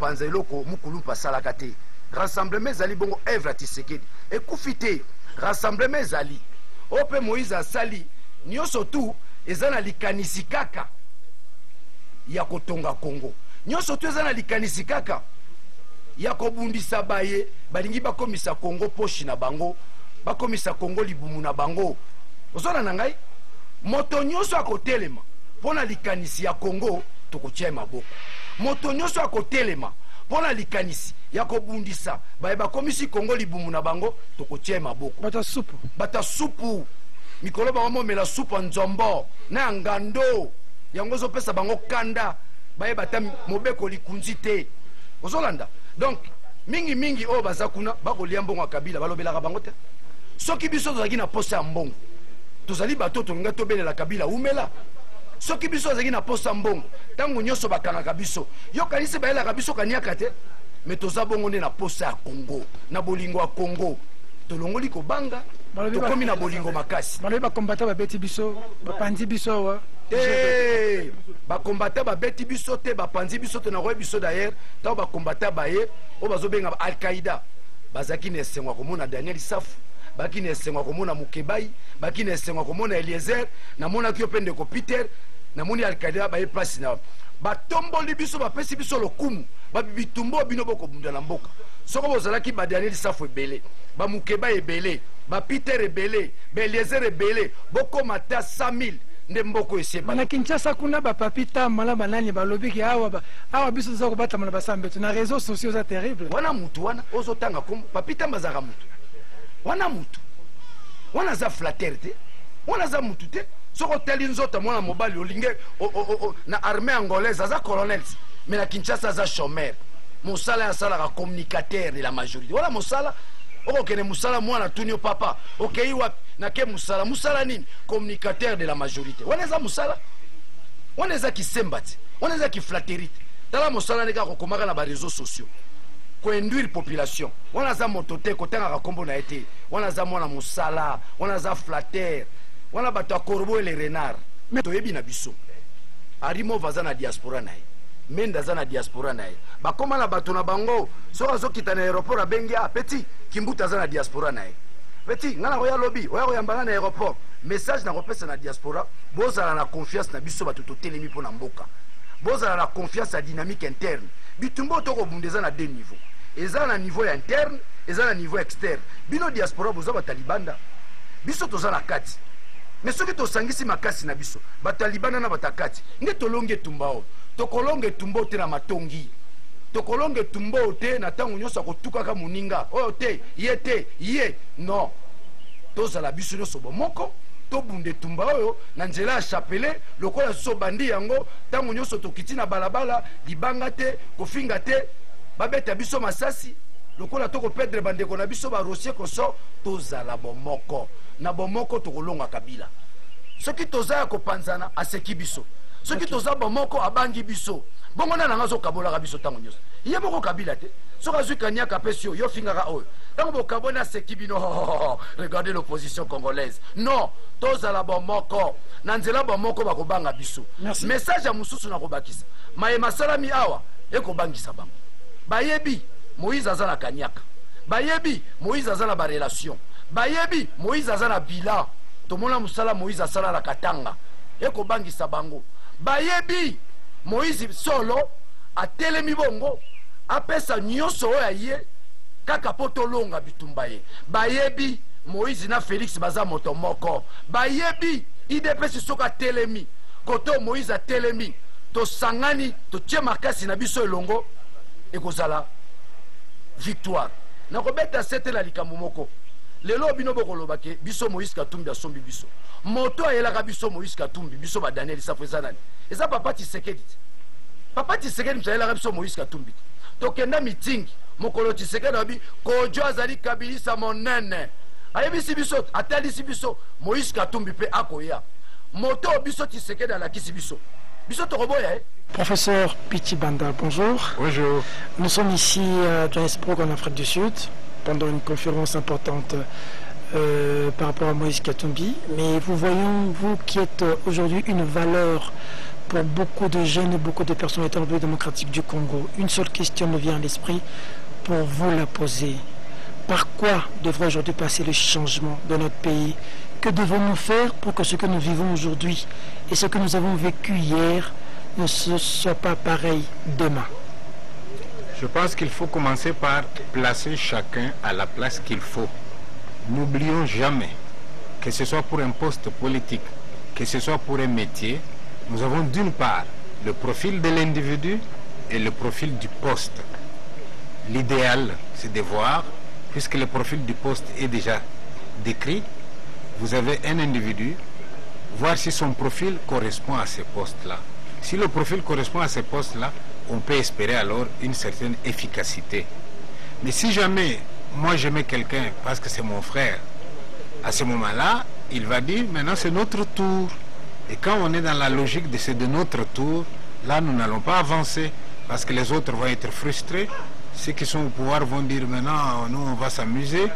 kopanza eloko mukulu pasalaka te. Rassemblement ezali bongo œuvre Tshisekedi. Ekufi te. Rassemblement ezali. Ope Moïse asali nyonso tu eza na likanisi kaka ya kotonga Congo. Nyonso tu eza na likanisi kaka ya kobundisa baye balingi bakomisa Congo poshi na bango, bakomisa Congo libumu na bango. Ozona na ngai moto nyonso akotelema pona likanisi ya Congo tokotia maboko. Moto nyonso akotelema pona likanisi ya kobundisa baye bakomisi Congo libumu na bango tokotia maboko. Bata supu mikolo bango mela supu nzombo na ngando yango zo pesa bango kanda baye bata mobeko likunzi te. Ozolanda donc mingi o bazakuna bakolia mbongo Kabila balobelaka bango te. Soki biso tozaki na posa mbongo tozali bato tonga tobelela Kabila umela. Soki biso tozaki na posa mbongo tango nyonso bakangaka biso yo kanisi bayelaka biso kaniaka te. Mais toza bongo nde na posa ya Congo na bolingo ya Congo tolongoli kobanga tokomi na bolingo makasi. Balobi bakombata babeti biso bapanzi biso wa bakombata babeti biso te bapanzi biso te na koye biso d'ailleurs tango bakombata baye o bazobenga Al-Qaïda bazaki na esengwa komona Daniel Safu, baki na esengwa komona Mukebai, baki na esengwa komona Eliezer, namonaki yo mpe ndeko Peter, namoni Al-Qaïda baye place na batomboli biso bapesi biso lokumu babibitumbo bino bokobunda na mboka. Soko bozalaki ba Daniel Safu ebele, ba Mukebai ebele, ba Peter ebele, ba Eliezer ebele, bokoma ta 100,000 nde mboko eseba. Na Kinshasa kuna ba papita mala banani balobi ki awa biso za ko bata mala basambeto na réseaux sociaux za terrible. Wana mutu wana ozotanga kom papita mazaka mutu. Wana mutu. Wana za flaterte. Wana za mutu te. Soko teli nzota mwana mobali olinge na armée angolaise za colonel. Mais na Kinshasa za chômeur. Mosala ya sala ka communicateur de la majorité. Wala mosala okene musala mwana tunio papa. Okay wapi na ke musala nini communicateur de la majorité. Waneza musala. Waneza kisembati. Waneza kiflatérite. Tala musala nika kokomaka na ba réseaux sociaux. Ko induire population. Wanaza motote kotanga ka kombo na été. Wanaza mwana musala, wanaza flatteur. Wana bato korbo le renard. Mais toyebi na biso. Arimo vaza na diaspora nae. Menda za na diaspora nae. Bakoma na bato na bango. Soka zo kita na aéroport abengi petit kimbuta za na diaspora nae. Petit ngana koya lobby, oya koyambanga na aéroport. Message na kopesa na diaspora, bozala na confiance na biso bato totelemi pona mboka. Bozala na confiance à dynamique interne. Bitumbo toko bundeza na deux niveaux. Eza na niveau interne, eza na niveau externe. Bino diaspora boza batalibanda. Biso toza na kati. Mais soki tosangisi makasi na biso, batalibanda na batakati. Nde tolonge tumbao. Tokolonge tumbo te na matongi. Tokolonge tumbo te na tango nyosa kotukaka muninga. Oyo te, ye. Non. Toza la biso nyoso bomoko. To bunde tumba oyo na nzela ya chapele lokola so bandi yango tango nyoso tokiti na balabala libanga te kofinga te babeta biso masasi lokola toko perdre bandeko na biso ba rosier koso tozala bomoko na bomoko tokolonga Kabila soki toza ya kopanzana aseki biso soki toza bomoko abangi biso bongo na nanga zo kabola biso tango nyoso ye moko Kabila te soka zukanya kapesio yo fingaka oyo tango bokabona sekibino regardez l'opposition congolaise non tozala bomoko na nzela bomoko bakobanga biso message ya mususu na kobakisa maye masalami awa ekobangisa bango bayebi Moïse azana kanyaka bayebi Moïse azana ba relation bayebi Moïse azana bilan tomona musala Moïse asala la katanga ekobangisa bango bayebi Moïse solo atelemi bongo apesa nyonso oya ye kaka poto longa bitumba ye bayebi Moïse na Félix baza moto moko bayebi IDPS soka telemi koto Moïse a telemi to sangani to tie makasi na biso elongo ekozala victoire na kobeta sete la likambo moko lelo bino bokoloba ke biso Moïse Katumbi asombi biso moto ayelaka biso Moïse Katumbi biso ba Daniel Safu ezanani eza papa Tshisekedi mtayelaka biso Moïse Katumbi tokenda meeting mokolo Tshisekedi abi kojo azali kabilisa monene ayebisi biso atalisi biso Moïse Katumbi pe akoya moto biso Tshisekedi alakisi biso tokoboya Professeur Pichi Banda, bonjour. Bonjour. Nous sommes ici à Johannesburg en Afrique du Sud pendant une conférence importante par rapport à Moïse Katumbi, mais vous voyons, vous qui êtes aujourd'hui une valeur pour beaucoup de jeunes et beaucoup de personnalités en République démocratique du Congo. Une seule question me vient à l'esprit pour vous la poser. Par quoi devrait aujourd'hui passer le changement de notre pays? Que devons-nous faire pour que ce que nous vivons aujourd'hui et ce que nous avons vécu hier ne soit pas pareil demain? Je pense qu'il faut commencer par placer chacun à la place qu'il faut. N'oublions jamais, que ce soit pour un poste politique, que ce soit pour un métier, nous avons d'une part le profil de l'individu et le profil du poste. L'idéal, c'est de voir, puisque le profil du poste est déjà décrit, vous avez un individu, voir si son profil correspond à ces postes-là. Si le profil correspond à ces postes-là, on peut espérer alors une certaine efficacité. Mais si jamais, moi je mets quelqu'un parce que c'est mon frère, à ce moment-là, il va dire, maintenant c'est notre tour. Et quand on est dans la logique de c'est de notre tour, là nous n'allons pas avancer, parce que les autres vont être frustrés. Ceux qui sont au pouvoir vont dire, maintenant nous on va s'amuser,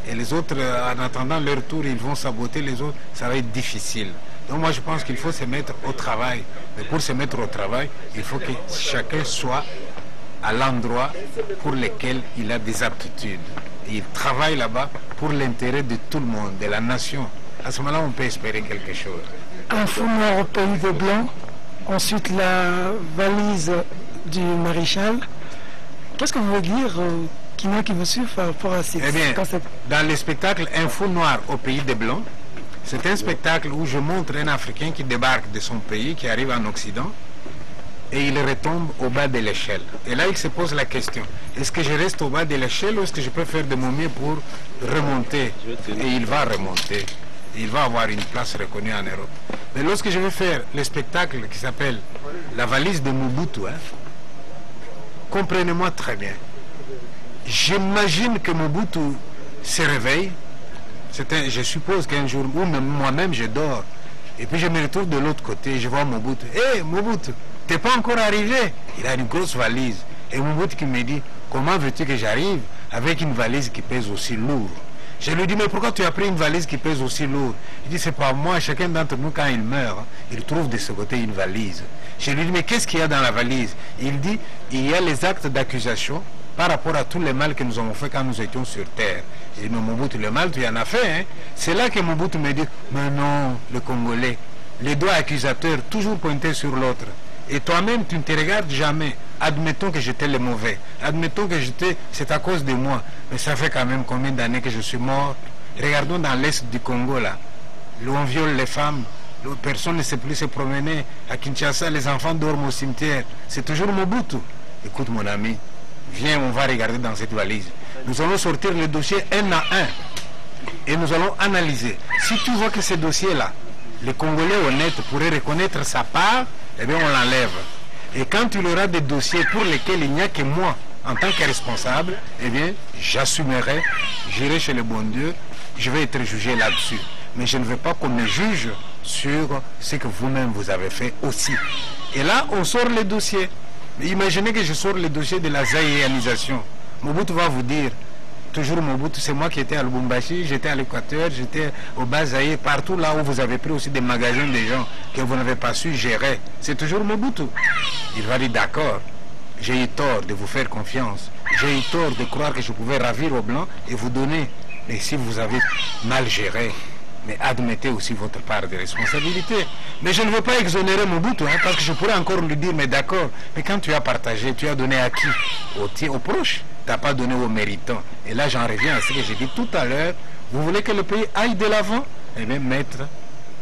et les autres, en attendant leur tour, ils vont saboter les autres, ça va être difficile. Donc moi je pense qu'il faut se mettre au travail. Mais pour se mettre au travail, il faut que chacun soit à l'endroit pour lequel il a des aptitudes. Et il travaille là-bas pour l'intérêt de tout le monde, de la nation. À ce moment-là, on peut espérer quelque chose. Un fou noir au pays des Blancs, ensuite la valise du maréchal. Qu'est-ce que vous voulez dire, qui vous suit par rapport à ces concepts? Dans le spectacle Un fou noir au pays des Blancs, c'est un spectacle où je montre un Africain qui débarque de son pays, qui arrive en Occident, et il retombe au bas de l'échelle. Et là, il se pose la question, est-ce que je reste au bas de l'échelle ou est-ce que je peux faire de mon mieux pour remonter? Et il va remonter. Il va avoir une place reconnue en Europe. Mais lorsque je vais faire le spectacle qui s'appelle La valise de Mobutu, comprenez-moi très bien. J'imagine que Mobutu se réveille. Je suppose qu'un jour, ou même moi-même, je dors. Et puis je me retrouve de l'autre côté, je vois Mobutu. Hé, Mobutu, t'es pas encore arrivé? Il a une grosse valise. Et Mobutu qui me dit, comment veux-tu que j'arrive avec une valise qui pèse aussi lourd? Je lui dis, mais pourquoi tu as pris une valise qui pèse aussi lourd? Il dit, c'est pas moi, chacun d'entre nous, quand il meurt, il trouve de ce côté une valise. Je lui dis, mais qu'est-ce qu'il y a dans la valise? Il dit, il y a les actes d'accusation par rapport à tous les mal que nous avons fait quand nous étions sur terre. J'ai dit, mais Mobutu, le mal, tu en as fait, hein? C'est là que Mobutu me dit, mais non, le Congolais, les doigts accusateurs toujours pointés sur l'autre. Et toi-même, tu ne te regardes jamais. Admettons que j'étais le mauvais. Admettons que c'est à cause de moi. Mais ça fait quand même combien d'années que je suis mort? Regardons dans l'est du Congo, là, où on viole les femmes. Personne ne sait plus se promener. À Kinshasa, les enfants dorment au cimetière. C'est toujours Mobutu. Écoute, mon ami, viens, on va regarder dans cette valise. Nous allons sortir le dossier un à un. Et nous allons analyser. Si tu vois que ce dossier-là, les Congolais honnêtes pourraient reconnaître sa part, eh bien on l'enlève. Et quand il y aura des dossiers pour lesquels il n'y a que moi, en tant que responsable, eh bien j'assumerai, j'irai chez le bon Dieu, je vais être jugé là-dessus. Mais je ne veux pas qu'on me juge sur ce que vous-même vous avez fait aussi. Et là, on sort les dossiers. Imaginez que je sors le dossier de la zaïanisation. Mobutu va vous dire, toujours Mobutu, c'est moi qui étais à Lubumbashi, j'étais à l'Équateur, j'étais au Bas-Zaïre, partout là où vous avez pris aussi des magasins de gens que vous n'avez pas su gérer. C'est toujours Mobutu. Il va dire, d'accord, j'ai eu tort de vous faire confiance. J'ai eu tort de croire que je pouvais ravir aux Blancs et vous donner. Mais si vous avez mal géré, mais admettez aussi votre part de responsabilité. Mais je ne veux pas exonérer Mobutu, parce que je pourrais encore lui dire, mais d'accord, mais quand tu as partagé, tu as donné à qui? Aux proches. Tu n'as pas donné aux méritants. Et là, j'en reviens à ce que j'ai dit tout à l'heure. Vous voulez que le pays aille de l'avant? Eh bien, mettre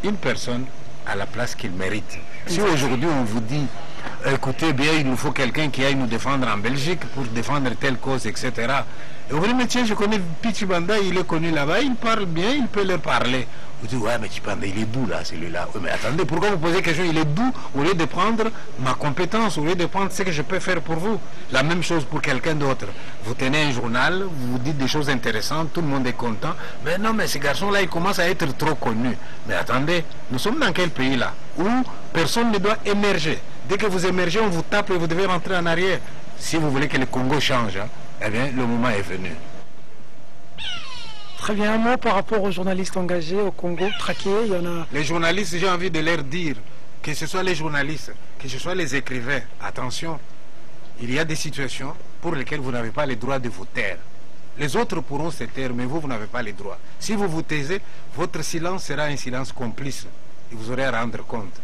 une personne à la place qu'il mérite. Si aujourd'hui, on vous dit, écoutez bien, il nous faut quelqu'un qui aille nous défendre en Belgique pour défendre telle cause, etc. Et vous dites, mais tiens, je connais Pichibanda, il est connu là-bas, il parle bien, il peut leur parler. Vous dites, ouais, mais Pichibanda, il est doux là, celui-là. Oui, mais attendez, pourquoi vous posez la question? Il est doux au lieu de prendre ma compétence, au lieu de prendre ce que je peux faire pour vous. La même chose pour quelqu'un d'autre. Vous tenez un journal, vous dites des choses intéressantes, tout le monde est content. Mais non, mais ces garçons-là, ils commencent à être trop connus. Mais attendez, nous sommes dans quel pays là où personne ne doit émerger? Dès que vous émergez, on vous tape et vous devez rentrer en arrière. Si vous voulez que le Congo change, eh bien, le moment est venu. Très bien, un mot par rapport aux journalistes engagés au Congo, traqués, il y en a... Les journalistes, j'ai envie de leur dire que que ce soit les journalistes, que ce soit les écrivains, attention, il y a des situations pour lesquelles vous n'avez pas le droit de vous taire. Les autres pourront se taire, mais vous n'avez pas les droits. Si vous vous taisez, votre silence sera un silence complice. Et vous aurez à rendre compte.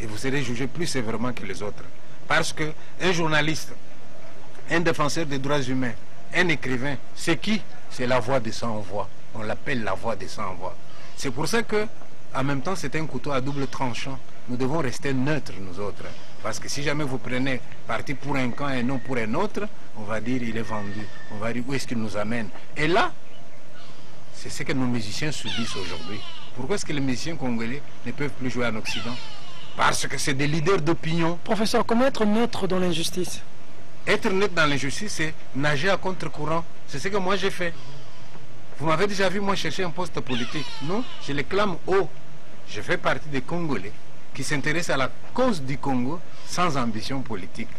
Et vous serez jugé plus sévèrement que les autres. Parce qu'un journaliste, un défenseur des droits humains, un écrivain, c'est qui? C'est la voix des sans-voix. On l'appelle la voix des sans-voix. C'est pour ça que, en même temps, c'est un couteau à double tranchant. Nous devons rester neutres, nous autres. Parce que si jamais vous prenez parti pour un camp et non pour un autre, on va dire il est vendu. On va dire où est-ce qu'il nous amène. Et là, c'est ce que nos musiciens subissent aujourd'hui. Pourquoi est-ce que les musiciens congolais ne peuvent plus jouer en Occident? Parce que c'est des leaders d'opinion. Professeur, comment être neutre dans l'injustice? Être neutre dans l'injustice, c'est nager à contre-courant. C'est ce que moi j'ai fait. Vous m'avez déjà vu, moi, chercher un poste politique. Non, je le clame haut. Je fais partie des Congolais qui s'intéressent à la cause du Congo sans ambition politique.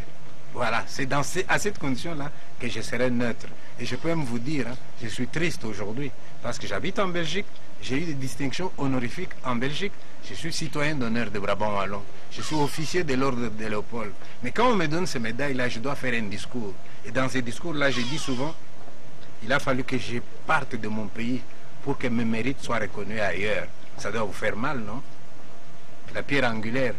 Voilà, c'est à cette condition-là que je serai neutre. Et je peux même vous dire, hein, je suis triste aujourd'hui parce que j'habite en Belgique, j'ai eu des distinctions honorifiques en Belgique, je suis citoyen d'honneur de Brabant-Wallon, je suis officier de l'ordre de Léopold. Mais quand on me donne ces médailles-là, je dois faire un discours. Et dans ces discours-là, je dis souvent, il a fallu que je parte de mon pays pour que mes mérites soient reconnus ailleurs. Ça doit vous faire mal, non? La pierre angulaire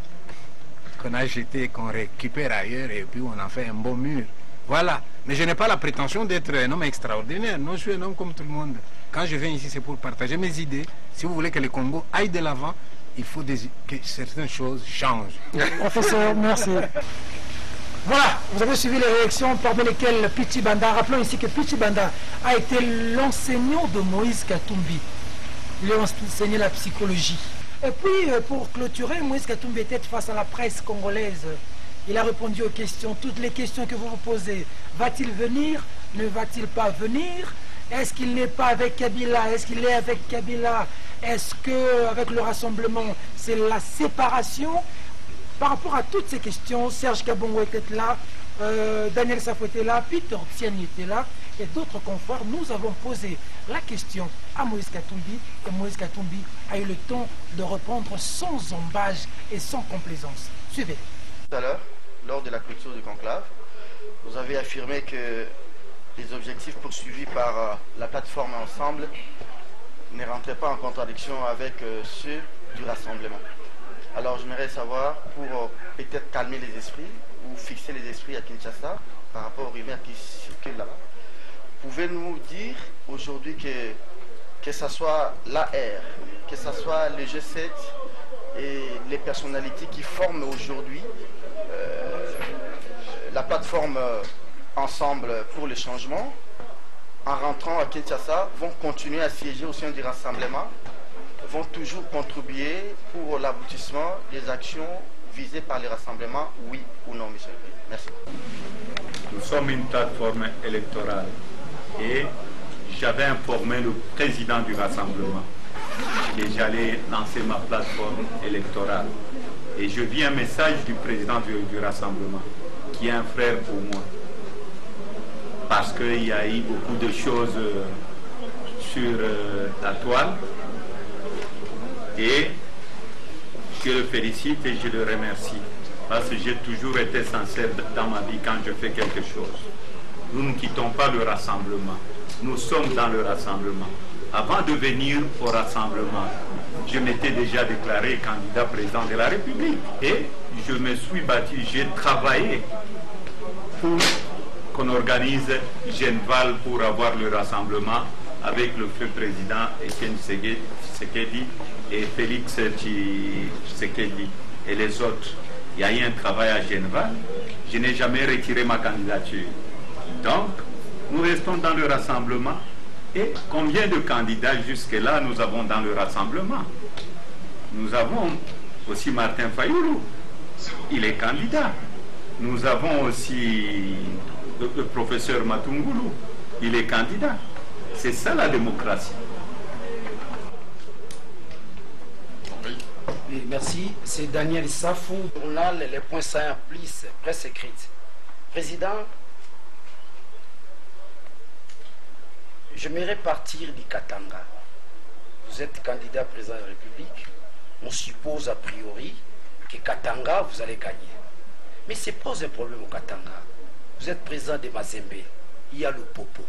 qu'on a jetée, qu'on récupère ailleurs et puis on en fait un beau mur. Voilà. Mais je n'ai pas la prétention d'être un homme extraordinaire. Non, je suis un homme comme tout le monde. Quand je viens ici, c'est pour partager mes idées. Si vous voulez que le Congo aille de l'avant, il faut que certaines choses changent. Professeur, merci. Voilà, vous avez suivi les réactions parmi lesquelles Pichi Banda. Rappelons ici que Pichi Banda a été l'enseignant de Moïse Katumbi. Il lui a enseigné la psychologie. Et puis, pour clôturer, Moïse Katumbi était face à la presse congolaise. Il a répondu aux questions, toutes les questions que vous vous posez. Va-t-il venir? Ne va-t-il pas venir? Est-ce qu'il n'est pas avec Kabila? Est-ce qu'il est avec Kabila? Est-ce qu'avec le rassemblement, c'est la séparation? Par rapport à toutes ces questions, Serge Kabongo était là, Daniel Safo était là, Peter Tiani était là, et d'autres confrères. Nous avons posé la question à Moïse Katumbi, et Moïse Katumbi a eu le temps de répondre sans embâche et sans complaisance. Suivez. Tout à l'heure, lors de la clôture du conclave, vous avez affirmé que les objectifs poursuivis par la plateforme Ensemble ne rentraient pas en contradiction avec ceux du rassemblement. Alors j'aimerais savoir, pour peut-être calmer les esprits ou fixer les esprits à Kinshasa par rapport aux rumeurs qui circulent là-bas, pouvez-nous dire aujourd'hui que ce soit l'AR, que ce soit le G7 et les personnalités qui forment aujourd'hui la plateforme Ensemble pour le changement, en rentrant à Kinshasa, vont continuer à siéger au sein du rassemblement, vont toujours contribuer pour l'aboutissement des actions visées par le rassemblement, oui ou non, monsieur le Président. Merci. Nous sommes une plateforme électorale et j'avais informé le président du rassemblement que j'allais lancer ma plateforme électorale. Et je vis un message du président du rassemblement, qui est un frère pour moi. Parce qu'il y a eu beaucoup de choses sur la toile. Et je le félicite et je le remercie. Parce que j'ai toujours été sincère dans ma vie quand je fais quelque chose. Nous ne quittons pas le rassemblement. Nous sommes dans le rassemblement. Avant de venir au rassemblement, je m'étais déjà déclaré candidat président de la République. Et je me suis battu, j'ai travaillé pour qu'on organise Genval pour avoir le rassemblement avec le feu président Etienne Tshisekedi et Félix Tshisekedi et les autres. Il y a eu un travail à Genval. Je n'ai jamais retiré ma candidature. Donc, nous restons dans le rassemblement. Et combien de candidats jusque-là nous avons dans le rassemblement? Nous avons aussi Martin Fayulu, il est candidat. Nous avons aussi le professeur Matungulu, il est candidat. C'est ça la démocratie. Oui, merci. C'est Daniel Safou, journal Les Points Saillants Plus, presse écrite. Président, j'aimerais partir du Katanga. Vous êtes candidat président de la République. On suppose a priori que Katanga, vous allez gagner. Mais c'est pas un problème au Katanga. Vous êtes président de Mazembe. Il y a le Popo.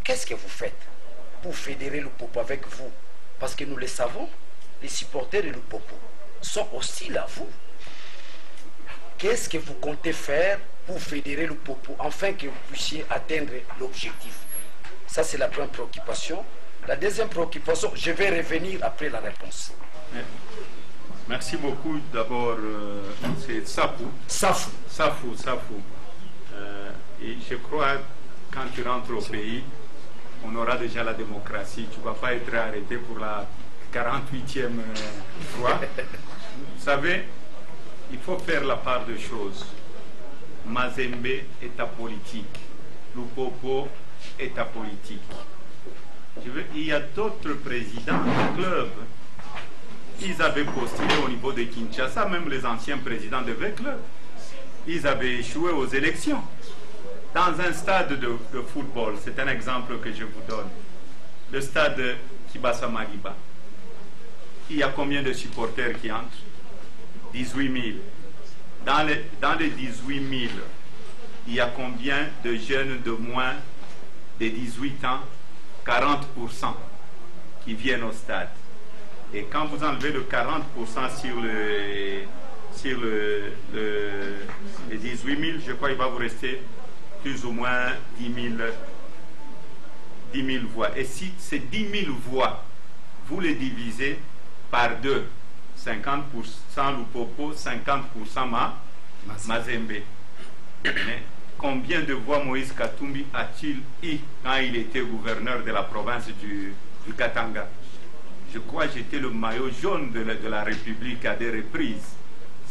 Qu'est-ce que vous faites pour fédérer le Popo avec vous? Parce que nous le savons, les supporters de le Popo sont hostiles à vous. Qu'est-ce que vous comptez faire pour fédérer le Popo afin que vous puissiez atteindre l'objectif? Ça, c'est la première préoccupation. La deuxième préoccupation, je vais revenir après la réponse. Merci beaucoup. D'abord, c'est Safou. Safou. Et je crois quand tu rentres au pays, on aura déjà la démocratie. Tu ne vas pas être arrêté pour la 48e fois. Vous savez, il faut faire la part de choses. Mazembe est apolitique. Lupopo est apolitique. Il y a d'autres présidents de clubs. Ils avaient postulé au niveau de Kinshasa, même les anciens présidents de clubs. Ils avaient échoué aux élections. Dans un stade de football, c'est un exemple que je vous donne. Le stade Kibasa Mariba. Il y a combien de supporters qui entrent? 18 000. Dans les 18 000, il y a combien de jeunes de moins de 18 ans? 40% qui viennent au stade. Et quand vous enlevez le 40% sur les 18 000, je crois qu'il va vous rester plus ou moins 10 000 voix. Et si ces 10 000 voix, vous les divisez par deux, 50% Lupopo, 50% Mazembe. Mais combien de voix Moïse Katumbi a-t-il eu quand il était gouverneur de la province du Katanga? Je crois que j'étais le maillot jaune de la République à des reprises.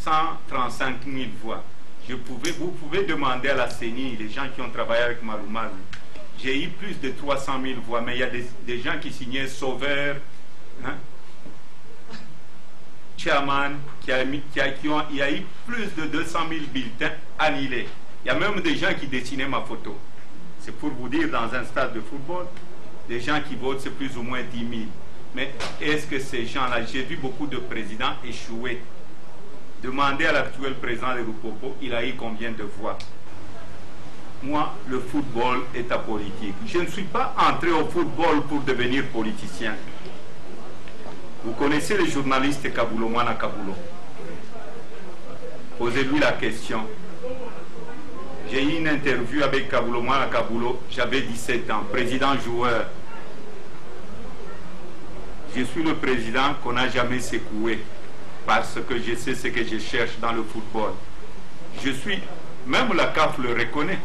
135 000 voix. Vous pouvez demander à la CENI, les gens qui ont travaillé avec Malou Malou. J'ai eu plus de 300 000 voix, mais il y a des gens qui signaient Sauveur, hein? Chairman, il y a eu plus de 200 000 bulletins annulés. Il y a même des gens qui dessinaient ma photo. C'est pour vous dire, dans un stade de football, les gens qui votent, c'est plus ou moins 10 000. Mais est-ce que ces gens-là, j'ai vu beaucoup de présidents échouer. Demandez à l'actuel président de Lupopo, il a eu combien de voix? Moi, le football est apolitique. Je ne suis pas entré au football pour devenir politicien. Vous connaissez le journaliste Kabulo, Mwana Kabulo. Posez-lui la question. J'ai eu une interview avec Kabulo, Mwana Kabulo, j'avais 17 ans, président-joueur. Je suis le président qu'on n'a jamais secoué parce que je sais ce que je cherche dans le football. Même la CAF le reconnaît.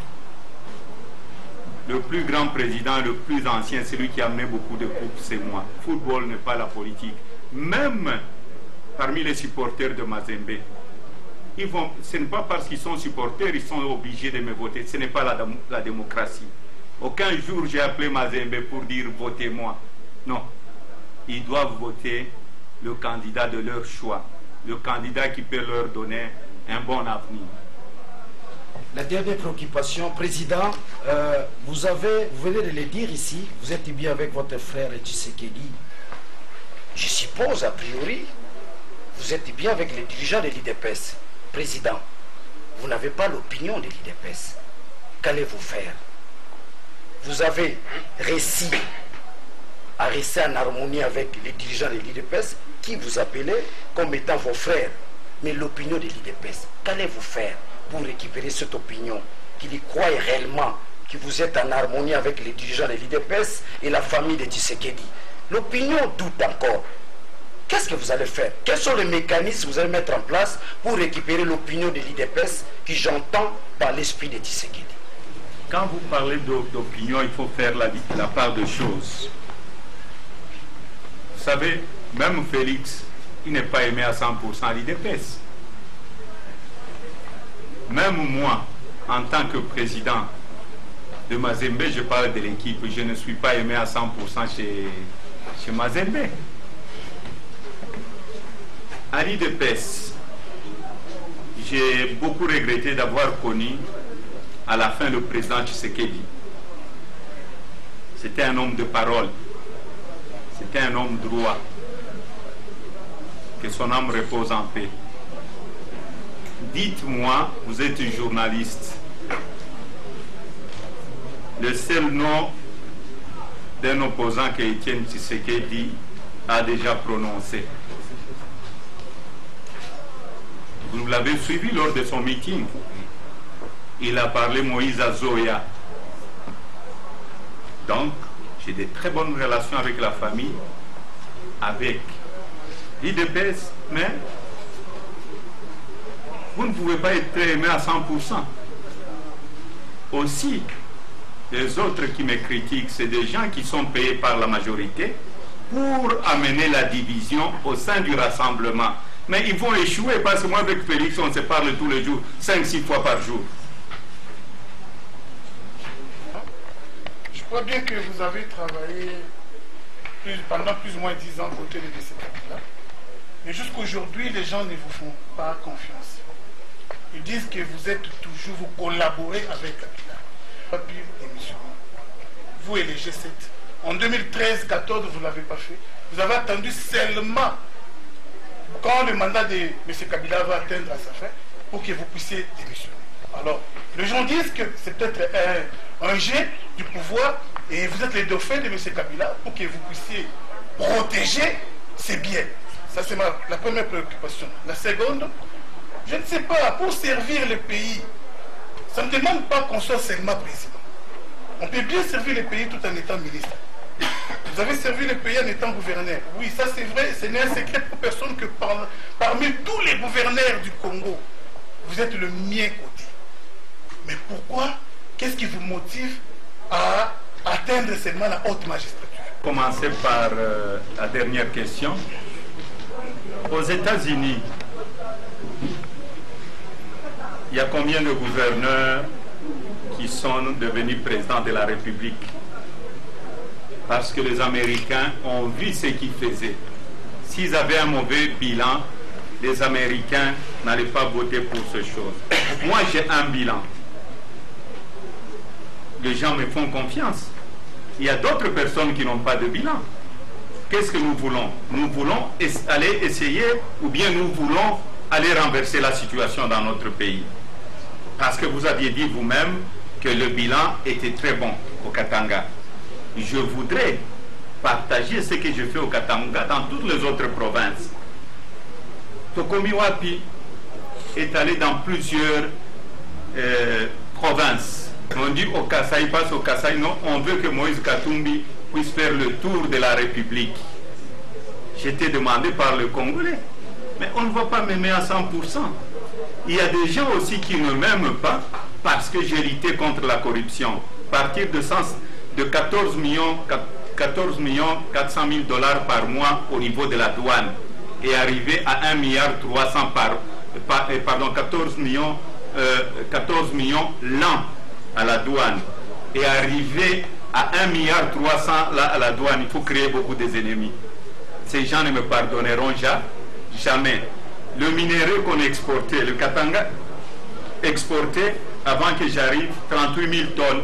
Le plus grand président, le plus ancien, celui qui a amené beaucoup de coupes, c'est moi. Le football n'est pas la politique. Même parmi les supporters de Mazembe, ce n'est pas parce qu'ils sont supporters, ils sont obligés de me voter. Ce n'est pas la démocratie. Aucun jour j'ai appelé Mazembe pour dire votez-moi. Non. Ils doivent voter le candidat de leur choix, le candidat qui peut leur donner un bon avenir. La dernière préoccupation, Président, vous venez de le dire ici, vous êtes bien avec votre frère Tshisekedi. Je suppose, a priori, vous êtes bien avec les dirigeants de l'IDPS. Président, vous n'avez pas l'opinion de l'IDPS. Qu'allez-vous faire? Vous avez réussi à rester en harmonie avec les dirigeants de l'IDPS qui vous appelaient comme étant vos frères. Mais l'opinion de l'IDPS, qu'allez-vous faire pour récupérer cette opinion, qu'il y croit réellement que vous êtes en harmonie avec les dirigeants de l'IDPS et la famille de Tshisekedi? L'opinion doute encore. Qu'est-ce que vous allez faire? Quels sont les mécanismes que vous allez mettre en place pour récupérer l'opinion de l'IDPS qui j'entends par l'esprit de Tshisekedi? Quand vous parlez d'opinion, il faut faire la part de choses. Vous savez, même Félix, il n'est pas aimé à 100% à l'IDPS. Même moi, en tant que président de Mazembe, je parle de l'équipe, je ne suis pas aimé à 100% chez Mazembe. À l'IDPS, j'ai beaucoup regretté d'avoir connu à la fin le président Tshisekedi. C'était un homme de parole, c'était un homme droit. que son âme repose en paix. Dites-moi, vous êtes journaliste. Le seul nom d'un opposant que Étienne Tshisekedi a déjà prononcé. Vous l'avez suivi lors de son meeting. Il a parlé Moïse Azoya. Donc, j'ai de très bonnes relations avec la famille, avec l'IDPS, mais vous ne pouvez pas être aimé à 100%. Aussi, les autres qui me critiquent, c'est des gens qui sont payés par la majorité pour amener la division au sein du rassemblement. Mais ils vont échouer parce que moi avec Félix, on se parle tous les jours, 5-6 fois par jour. Je crois bien que vous avez travaillé pendant plus ou moins 10 ans côté de ces là. Mais jusqu'aujourd'hui, les gens ne vous font pas confiance. Ils disent que vous êtes toujours, vous collaborez avec Kabila. Pas pu démissionner. Vous et les G7. En 2013-14, vous ne l'avez pas fait. Vous avez attendu seulement quand le mandat de M. Kabila va atteindre à sa fin pour que vous puissiez démissionner. Alors, les gens disent que c'est peut-être un jet du pouvoir et vous êtes les dauphins de M. Kabila pour que vous puissiez protéger ses biens. Ça, c'est la première préoccupation. La seconde, je ne sais pas, pour servir le pays, ça ne demande pas qu'on soit seulement président. On peut bien servir le pays tout en étant ministre. Vous avez servi le pays en étant gouverneur. Oui, ça c'est vrai, ce n'est un secret pour personne que parmi tous les gouverneurs du Congo, vous êtes le mien côté. Mais pourquoi? Qu'est-ce qui vous motive à atteindre seulement la haute magistrature? Commencer par la dernière question. Aux États-Unis, il y a combien de gouverneurs qui sont devenus présidents de la République? Parce que les Américains ont vu ce qu'ils faisaient. S'ils avaient un mauvais bilan, les Américains n'allaient pas voter pour ces choses. Moi, j'ai un bilan. Les gens me font confiance. Il y a d'autres personnes qui n'ont pas de bilan. Qu'est-ce que nous voulons? Nous voulons aller essayer, ou bien nous voulons aller renverser la situation dans notre pays. Parce que vous aviez dit vous-même que le bilan était très bon au Katanga. Je voudrais partager ce que je fais au Katanga dans toutes les autres provinces. Tokomi Wapi est allé dans plusieurs provinces. On dit au Kasaï, passe au Kasaï, non, on veut que Moïse Katumbi puisse faire le tour de la République. J'étais demandé par le Congolais, mais on ne va pas m'aimer à 100%. Il y a des gens aussi qui ne m'aiment pas parce que j'ai lutté contre la corruption. Partir de 14 millions 400 000 $ par mois au niveau de la douane et arriver à 1,3 milliard pardon, 14 millions l'an à la douane et arriver à 1,3 milliard à la douane, il faut créer beaucoup d'ennemis. Ces gens ne me pardonneront jamais. Le minerai qu'on exportait, le Katanga exportait avant que j'arrive 38 000 tonnes,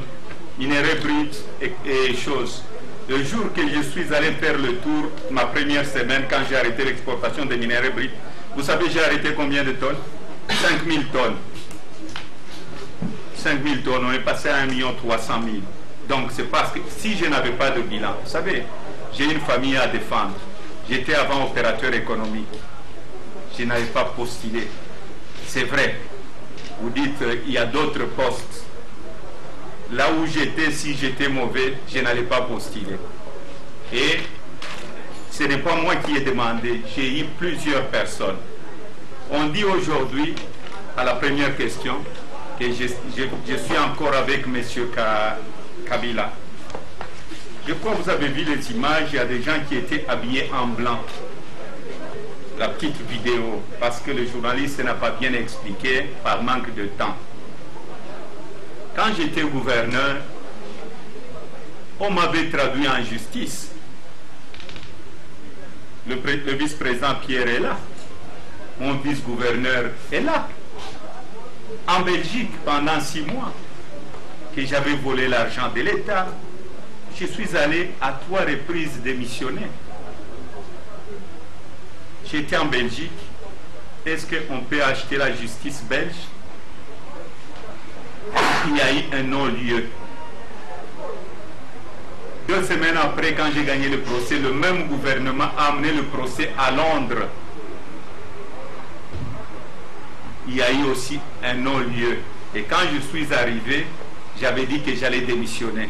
minerai brut et choses. Le jour que je suis allé faire le tour, ma première semaine, quand j'ai arrêté l'exportation des minerais bruts, vous savez j'ai arrêté combien de tonnes? 5 000 tonnes. 5 000 tonnes, on est passé à 1,3 million. Donc c'est parce que si je n'avais pas de bilan, vous savez, j'ai une famille à défendre. J'étais avant opérateur économique. Je n'avais pas postulé. C'est vrai. Vous dites il y a d'autres postes. Là où j'étais, si j'étais mauvais, je n'allais pas postuler. Et ce n'est pas moi qui ai demandé, j'ai eu plusieurs personnes. On dit aujourd'hui, à la première question, que je suis encore avec M. Kabila. Je crois que vous avez vu les images, il y a des gens qui étaient habillés en blanc. La petite vidéo, parce que le journaliste n'a pas bien expliqué par manque de temps. Quand j'étais gouverneur, on m'avait traduit en justice. Le vice-président Pierre est là. Mon vice-gouverneur est là. En Belgique, pendant 6 mois, que j'avais volé l'argent de l'État, je suis allé à 3 reprises démissionner. j'étais en Belgique. Est-ce qu'on peut acheter la justice belge? Il y a eu un non-lieu. 2 semaines après, quand j'ai gagné le procès, le même gouvernement a amené le procès à Londres. Il y a eu aussi un non-lieu. Et quand je suis arrivé, j'avais dit que j'allais démissionner.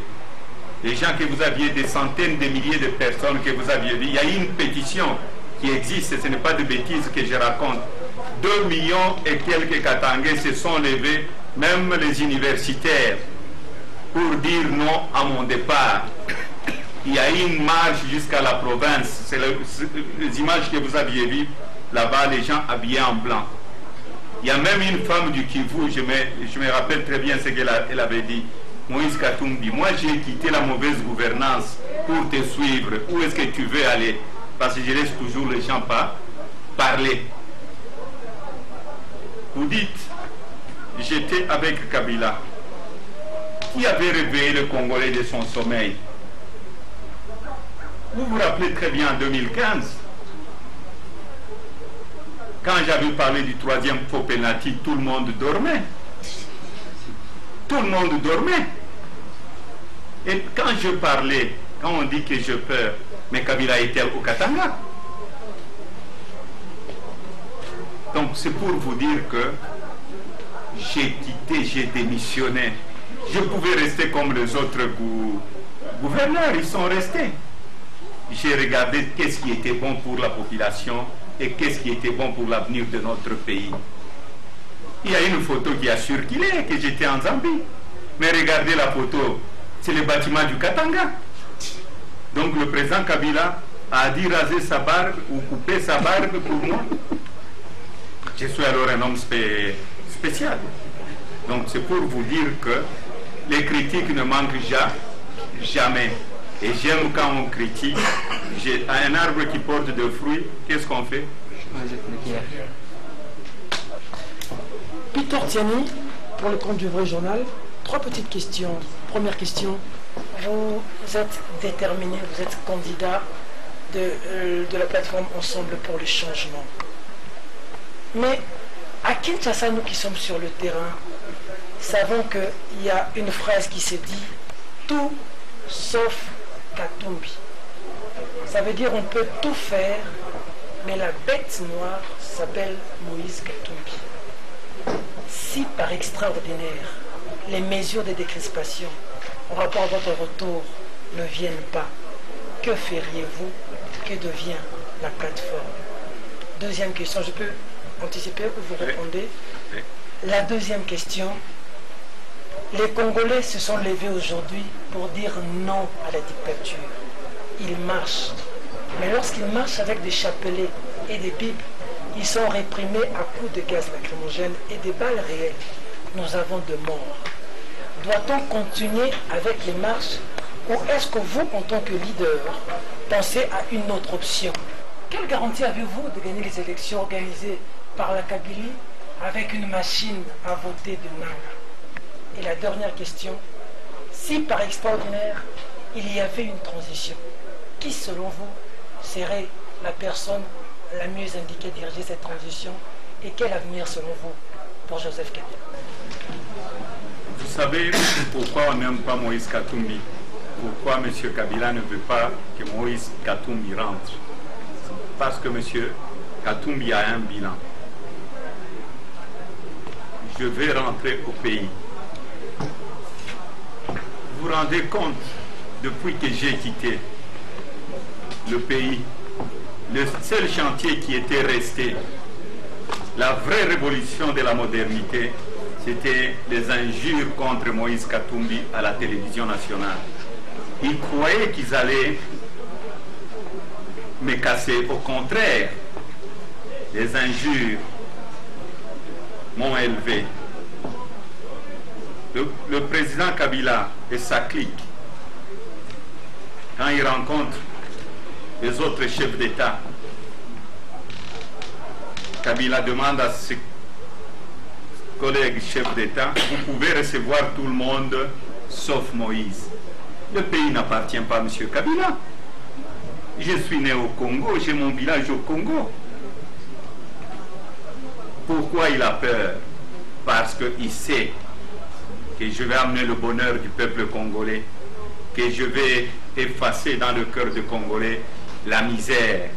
Les gens que vous aviez, des centaines de milliers de personnes que vous aviez vues, il y a eu une pétition qui existe, ce n'est pas de bêtises que je raconte. 2 millions et quelques Katangais se sont levés, même les universitaires, pour dire non à mon départ. Il y a eu une marche jusqu'à la province. C'est les images que vous aviez vues là-bas, les gens habillés en blanc. Il y a même une femme du Kivu, je me rappelle très bien ce qu'elle avait dit. Moïse Katumbi, moi j'ai quitté la mauvaise gouvernance pour te suivre. Où est-ce que tu veux aller? Parce que je laisse toujours les gens parler. Vous dites, j'étais avec Kabila. Qui avait réveillé le Congolais de son sommeil? Vous vous rappelez très bien en 2015, quand j'avais parlé du 3e faux penalty, tout le monde dormait. Tout le monde dormait. Et quand je parlais, quand on dit que je peur, mais Kabila était au Katanga. Donc c'est pour vous dire que j'ai quitté, j'ai démissionné. Je pouvais rester comme les autres gouverneurs, ils sont restés. J'ai regardé qu'est-ce qui était bon pour la population et qu'est-ce qui était bon pour l'avenir de notre pays. Il y a une photo qui a circulé, que j'étais en Zambie. Mais regardez la photo, c'est le bâtiment du Katanga. Donc le président Kabila a dit raser sa barbe ou couper sa barbe pour moi. Je suis alors un homme spécial. Donc c'est pour vous dire que les critiques ne manquent jamais. Et j'aime quand on critique. J'ai un arbre qui porte des fruits, qu'est-ce qu'on fait? Peter Tiani, pour le compte du Vrai Journal, 3 petites questions. Première question, vous êtes déterminé, vous êtes candidat de la plateforme Ensemble pour le changement. Mais à Kinshasa, nous qui sommes sur le terrain, savons qu'il y a une phrase qui se dit « tout sauf Katumbi ». Ça veut dire on peut tout faire, mais la bête noire s'appelle Moïse Katumbi. Si par extraordinaire, les mesures de décrispation en rapport à votre retour ne viennent pas, que feriez-vous? Que devient la plateforme? Deuxième question, je peux anticiper ou vous répondez? La deuxième question, les Congolais se sont levés aujourd'hui pour dire non à la dictature. Ils marchent, mais lorsqu'ils marchent avec des chapelets et des bibles, ils sont réprimés à coups de gaz lacrymogène et des balles réelles. Nous avons de morts. Doit-on continuer avec les marches ou est-ce que vous, en tant que leader, pensez à une autre option? Quelle garantie avez-vous de gagner les élections organisées par la Kabylie avec une machine à voter de Nanga? Et la dernière question, si par extraordinaire, il y avait une transition, qui selon vous serait la personne la mieux indiquée à diriger cette transition et quel avenir selon vous pour Joseph Kabila? Vous savez pourquoi on n'aime pas Moïse Katumbi? Pourquoi M. Kabila ne veut pas que Moïse Katumbi rentre? Parce que M. Katumbi a un bilan. Je vais rentrer au pays. Vous vous rendez compte, depuis que j'ai quitté le pays, le seul chantier qui était resté, la vraie révolution de la modernité, c'était les injures contre Moïse Katumbi à la télévision nationale. Ils croyaient qu'ils allaient me casser. Au contraire, les injures m'ont élevé. Le président Kabila et sa clique, quand il rencontre les autres chefs d'État, Kabila demande à ses collègues chefs d'État, vous pouvez recevoir tout le monde sauf Moïse. Le pays n'appartient pas à M. Kabila. Je suis né au Congo, j'ai mon village au Congo. Pourquoi il a peur? Parce qu'il sait que je vais amener le bonheur du peuple congolais, que je vais effacer dans le cœur des Congolais la misère.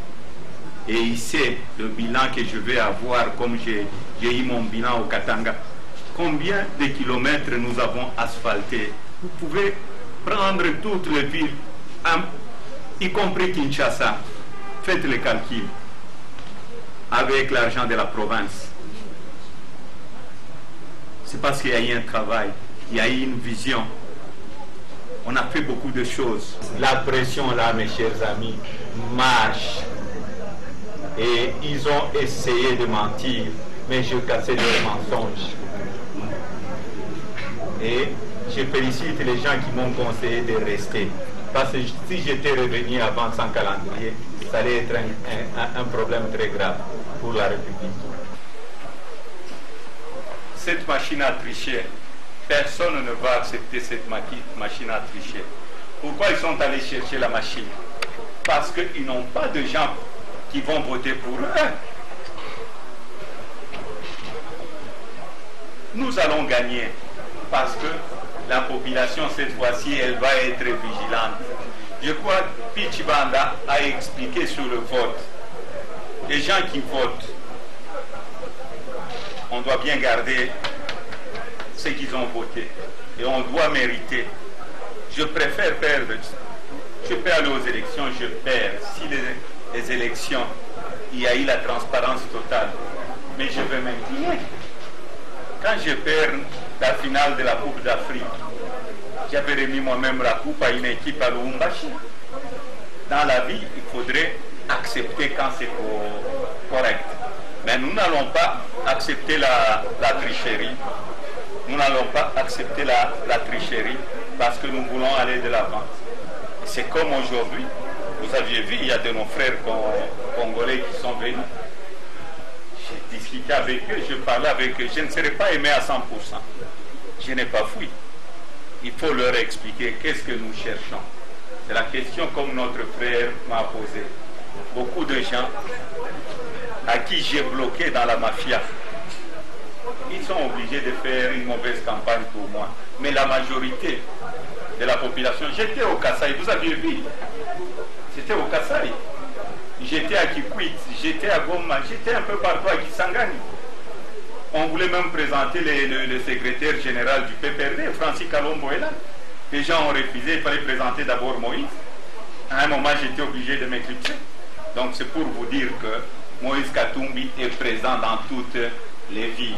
Et il sait le bilan que je vais avoir, comme j'ai eu mon bilan au Katanga. Combien de kilomètres nous avons asphaltés? Vous pouvez prendre toutes les villes, y compris Kinshasa. Faites les calculs avec l'argent de la province. C'est parce qu'il y a eu un travail, il y a eu une vision. On a fait beaucoup de choses. La pression là, mes chers amis, marche. Et ils ont essayé de mentir, mais je cassais leurs mensonges. Et je félicite les gens qui m'ont conseillé de rester. Parce que si j'étais revenu avant sans calendrier, ça allait être un problème très grave pour la République. Cette machine à tricher, personne ne va accepter cette machine à tricher. Pourquoi ils sont allés chercher la machine? Parce qu'ils n'ont pas de gens qui vont voter pour eux. Nous allons gagner parce que la population cette fois-ci, elle va être vigilante. Je crois que Pichibanda a expliqué sur le vote. Les gens qui votent, on doit bien garder ce qu'ils ont voté et on doit mériter. Je préfère perdre. Je peux aller aux élections, je perds. Si les élections, il y a eu la transparence totale, mais je vais m'impliquer. Quand je perds la finale de la Coupe d'Afrique, j'avais remis moi-même la coupe à une équipe à Lubumbashi. Dans la vie, il faudrait accepter quand c'est correct. Mais nous n'allons pas accepter la tricherie. Nous n'allons pas accepter la tricherie parce que nous voulons aller de l'avant. C'est comme aujourd'hui. Vous aviez vu, il y a de nos frères congolais qui sont venus. J'ai discuté avec eux, je parlais avec eux. Je ne serai pas aimé à 100%. Je n'ai pas fui. Il faut leur expliquer qu'est-ce que nous cherchons. C'est la question comme notre frère m'a posé. Beaucoup de gens à qui j'ai bloqué dans la mafia, ils sont obligés de faire une mauvaise campagne pour moi. Mais la majorité de la population, j'étais au Kasaï, vous aviez vu, j'étais au Kasaï, j'étais à Kikwit, j'étais à Goma, j'étais un peu partout à Kisangani. On voulait même présenter le secrétaire général du PPRD, Francis Kalombo est là. Les gens ont refusé, il fallait présenter d'abord Moïse. À un moment, j'étais obligé de m'éclipser. Donc c'est pour vous dire que Moïse Katumbi est présent dans toutes les villes.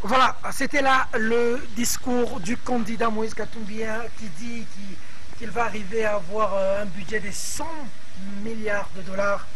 Voilà, c'était là le discours du candidat Moïse Katumbi qui dit qu'il va arriver à avoir un budget de 100 milliards de dollars